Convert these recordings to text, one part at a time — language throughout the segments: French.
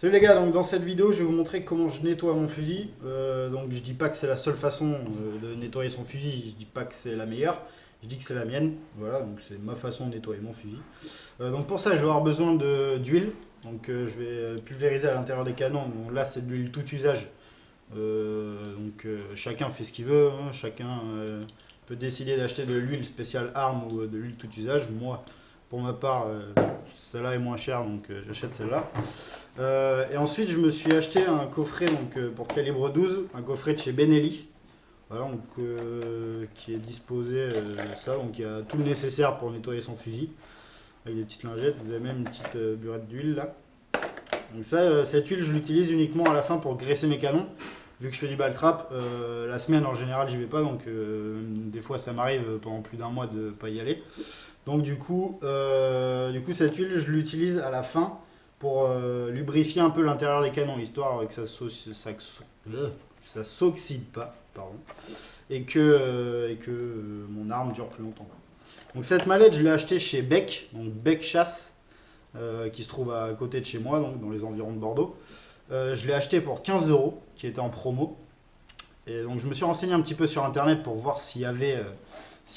Salut les gars, donc dans cette vidéo je vais vous montrer comment je nettoie mon fusil. Donc je dis pas que c'est la seule façon de nettoyer son fusil, je dis pas que c'est la meilleure, je dis que c'est la mienne. Voilà, donc c'est ma façon de nettoyer mon fusil. Donc pour ça je vais avoir besoin d'huile. Donc je vais pulvériser à l'intérieur des canons. Bon, là c'est de l'huile tout usage. Chacun fait ce qu'il veut, hein. Chacun peut décider d'acheter de l'huile spéciale arme ou de l'huile tout usage. Moi pour ma part celle-là est moins chère donc j'achète celle-là. Et ensuite, je me suis acheté un coffret pour calibre 12, un coffret de chez Benelli, voilà, qui est disposé ça, donc il y a tout le nécessaire pour nettoyer son fusil, avec des petites lingettes, vous avez même une petite burette d'huile là. Donc ça, cette huile, je l'utilise uniquement à la fin pour graisser mes canons, vu que je fais du ball trap. La semaine en général, j'y vais pas, donc des fois ça m'arrive pendant plus d'un mois de ne pas y aller. Donc cette huile, je l'utilise à la fin pour lubrifier un peu l'intérieur des canons, histoire que ça s'oxyde pas, pardon, et que mon arme dure plus longtemps, quoi. Donc cette mallette, je l'ai achetée chez Beck, donc Beck Chasse, qui se trouve à côté de chez moi, donc dans les environs de Bordeaux. Je l'ai acheté pour 15 euros, qui était en promo. Et donc je me suis renseigné un petit peu sur internet pour voir s'il y avait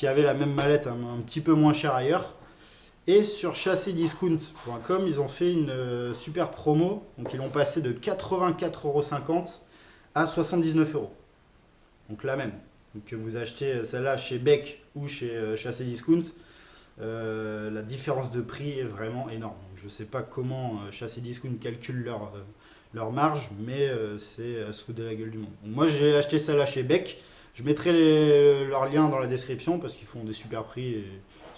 la même mallette un petit peu moins chère ailleurs. Et sur chassidiscount.com, ils ont fait une super promo. Donc ils l'ont passé de 84,50 € à 79 euros. Donc la même. Donc que vous achetez celle-là chez Beck ou chez Chassidiscount, la différence de prix est vraiment énorme. Donc, je ne sais pas comment Chassidiscount calcule leur marge, mais c'est à se foutre de la gueule du monde. Donc, moi j'ai acheté celle-là chez Beck. Je mettrai leurs liens dans la description parce qu'ils font des super prix et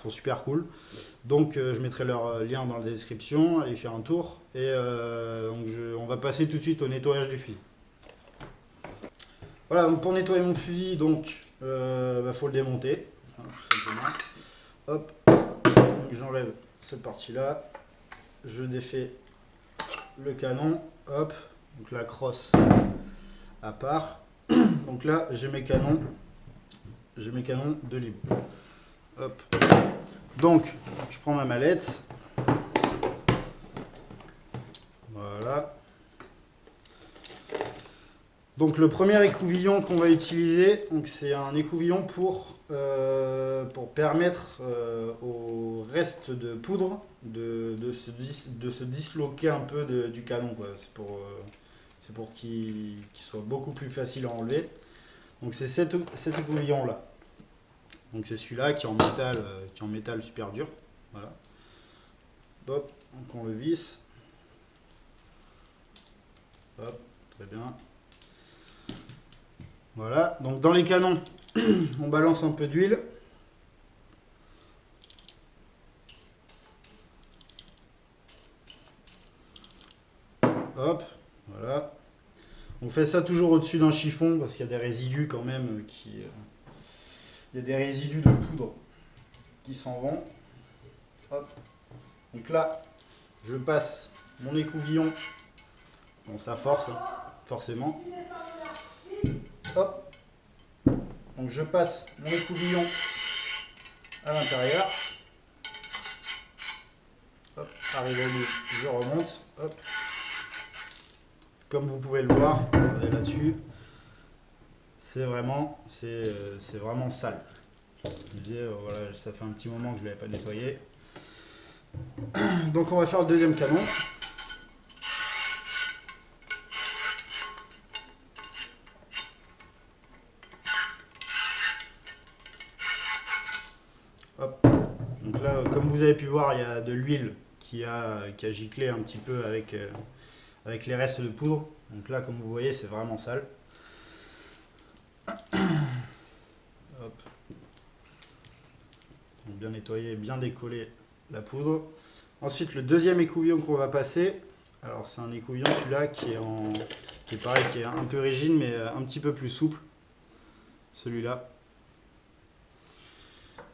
sont super cool. Donc je mettrai leur lien dans la description, allez faire un tour. Et on va passer tout de suite au nettoyage du fusil. Voilà, donc pour nettoyer mon fusil, faut le démonter, hein, tout simplement. Hop, donc j'enlève cette partie-là, je défais le canon, hop, donc la crosse à part. Donc là, j'ai mes canons de libre. Hop. Donc, je prends ma mallette. Voilà. Donc le premier écouvillon qu'on va utiliser, c'est un écouvillon pour permettre au reste de poudre de se disloquer un peu du canon, quoi. C'est pour qu'il soit beaucoup plus facile à enlever. Donc c'est cet écouvillon là. Donc c'est celui-là qui est en métal super dur. Voilà. Hop, donc on le visse. Hop, très bien. Voilà, donc dans les canons, on balance un peu d'huile. Hop, voilà. On fait ça toujours au-dessus d'un chiffon parce qu'il y a des résidus quand même il y a des résidus de poudre qui s'en vont. Hop. Donc là, je passe mon écouvillon dans sa force, hein, forcément. Hop. Donc je passe mon écouvillon à l'intérieur. Hop, arrivé au bout, je remonte. Hop. Comme vous pouvez le voir, regardez là-dessus, c'est vraiment sale. Je me disais, voilà, ça fait un petit moment que je ne l'avais pas nettoyé. Donc on va faire le deuxième canon. Hop. Donc là, comme vous avez pu voir, il y a de l'huile qui a giclé un petit peu avec les restes de poudre. Donc là, comme vous voyez, c'est vraiment sale. Hop. Donc bien nettoyer, bien décoller la poudre. Ensuite, le deuxième écouvillon qu'on va passer, alors c'est un écouvillon celui-là qui est pareil, qui est un peu rigide mais un petit peu plus souple. Celui-là.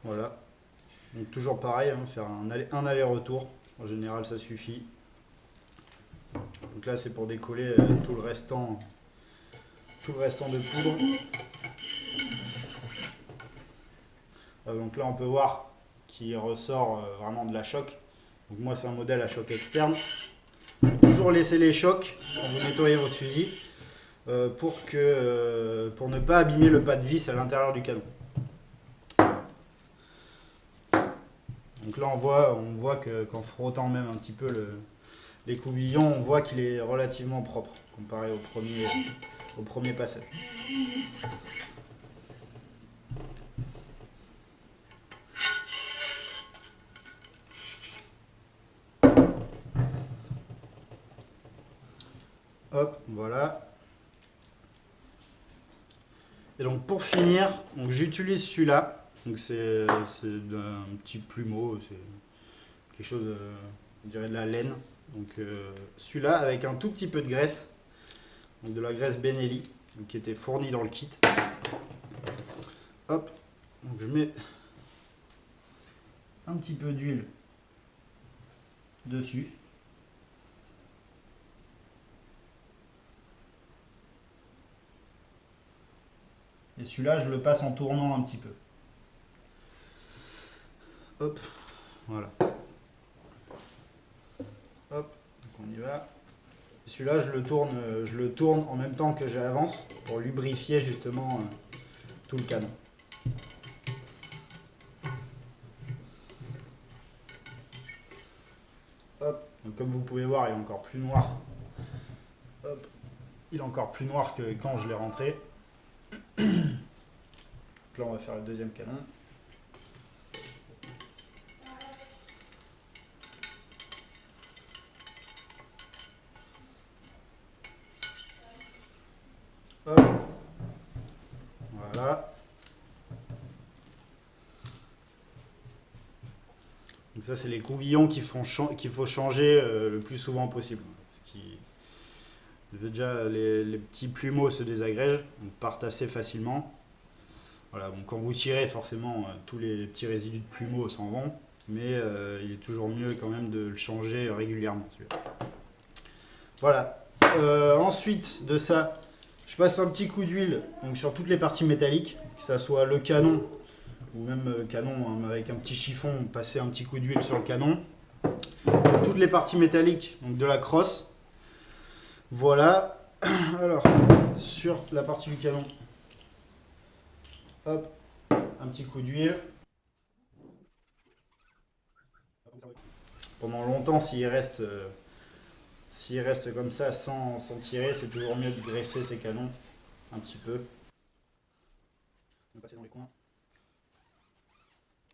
Voilà. Donc toujours pareil, hein, faire un aller-retour. En général, ça suffit. Donc là, c'est pour décoller tout le restant de poudre. Donc là, on peut voir qu'il ressort vraiment de la choc. Donc moi, c'est un modèle à choc externe. Toujours laisser les chocs quand vous nettoyez votre fusil pour ne pas abîmer le pas de vis à l'intérieur du canon. Donc là on voit qu'en frottant même un petit peu les couvillons, on voit qu'il est relativement propre comparé au premier passage. Hop, voilà. Et donc pour finir, j'utilise celui-là. Donc c'est un petit plumeau, c'est quelque chose, on dirait de la laine. Donc celui-là avec un tout petit peu de graisse, donc de la graisse Benelli, qui était fournie dans le kit. Hop, donc je mets un petit peu d'huile dessus. Et celui-là, je le passe en tournant un petit peu. Hop, voilà. Hop, donc on y va. Celui-là, je le tourne en même temps que j'avance pour lubrifier justement tout le canon. Hop, donc comme vous pouvez voir, il est encore plus noir. Hop, il est encore plus noir que quand je l'ai rentré. Donc là, on va faire le deuxième canon. Hop. Voilà. Donc ça, c'est les couvillons qu'il faut changer le plus souvent possible. Déjà, les petits plumeaux se désagrègent, donc partent assez facilement. Voilà, bon, quand vous tirez, forcément, tous les petits résidus de plumeaux s'en vont, mais il est toujours mieux quand même de le changer régulièrement. Voilà. Ensuite de ça, je passe un petit coup d'huile sur toutes les parties métalliques, que ce soit le canon ou même canon avec un petit chiffon, passer un petit coup d'huile sur le canon. Toutes les parties métalliques donc de la crosse. Voilà. Alors, sur la partie du canon, hop, un petit coup d'huile. Pendant longtemps, s'il reste comme ça sans tirer, c'est toujours mieux de graisser ces canons un petit peu. On va passer dans les coins.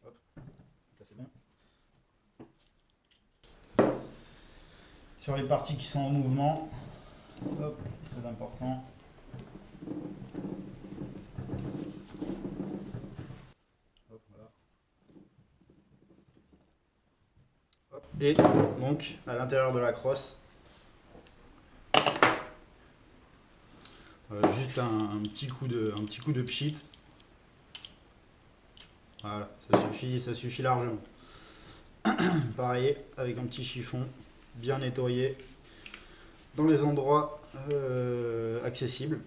Hop, là c'est bon. Sur les parties qui sont en mouvement, hop, très important. Hop, voilà. Hop. Et donc à l'intérieur de la crosse, juste un petit coup de pchit. Voilà, ça suffit largement. Pareil, avec un petit chiffon bien nettoyé dans les endroits accessibles.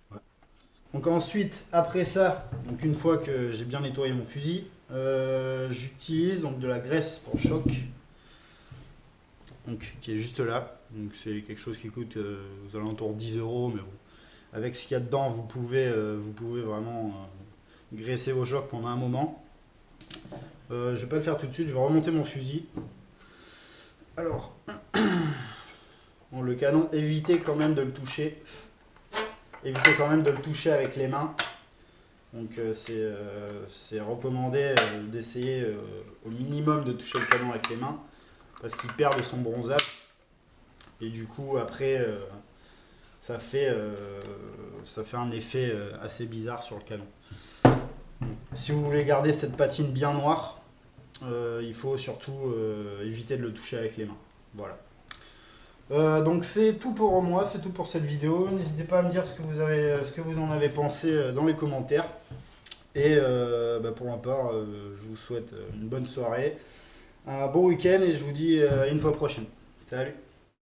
Voilà. Donc ensuite, après ça, donc une fois que j'ai bien nettoyé mon fusil, j'utilise donc de la graisse pour choc, donc qui est juste là. Donc c'est quelque chose qui coûte aux alentours de 10 €, mais bon, avec ce qu'il y a dedans, vous pouvez vraiment graisser vos chocs pendant un moment. Je vais pas le faire tout de suite, je vais remonter mon fusil. Alors, bon, le canon, évitez quand même de le toucher. Évitez quand même de le toucher avec les mains. Donc c'est recommandé d'essayer au minimum de toucher le canon avec les mains, parce qu'il perd de son bronzage. Et du coup, après, ça fait un effet assez bizarre sur le canon. Si vous voulez garder cette patine bien noire, il faut surtout éviter de le toucher avec les mains. Voilà. Donc c'est tout pour moi, c'est tout pour cette vidéo. N'hésitez pas à me dire ce que vous en avez pensé dans les commentaires. Et pour ma part, je vous souhaite une bonne soirée, un bon week-end et je vous dis à une fois prochaine. Salut!